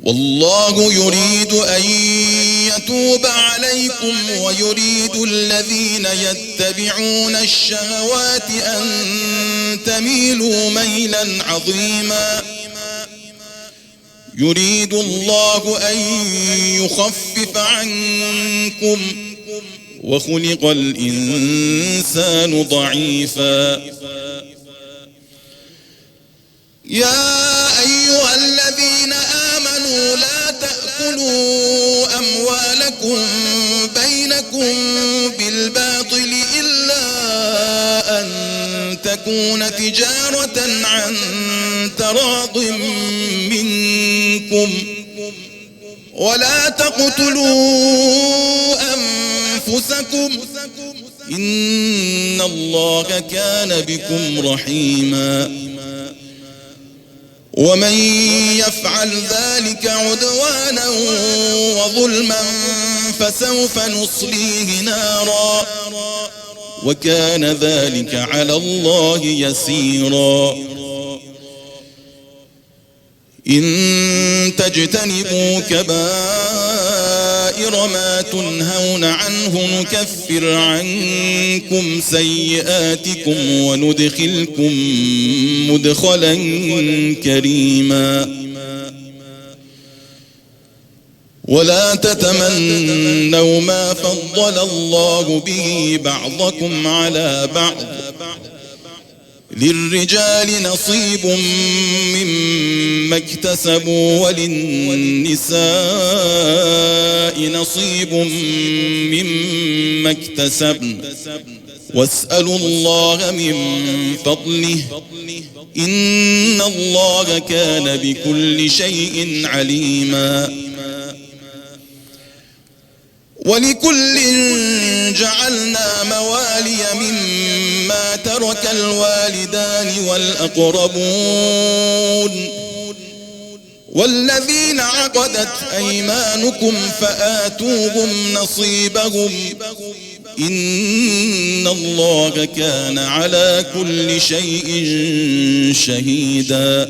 والله يريد أن يتوب عليكم ويريد الذين يتبعون الشهوات أن تميلوا ميلا عظيما. يريد الله أن يخفف عنكم وخلق الإنسان ضعيفا. يا أيها الذين آمنوا لا تأكلوا أموالكم بينكم بالباطل إلا أن تكون تجارة عن تراض منكم ولا تقتلوا أنفسكم إن الله كان بكم رحيما. ومن يفعل ذلك عدوانا وظلما فسوف نصليه نارا وكان ذلك على الله يسيرا. إن تجتنبوا كبائر ما تنهون عنه نكفر عنكم سيئاتكم وندخلكم مدخلا كريما. ولا تتمنوا ما فضل الله به بعضكم على بعض للرجال نصيب مما اكتسبوا وللنساء نصيب مما اكتسبن واسألوا الله من فضله إن الله كان بكل شيء عليما. ولكل جعلنا موالي مما ترك الوالدان والأقربون والذين عقدت أيمانكم فآتوهم نصيبهم إن الله كان على كل شيء شهيدا.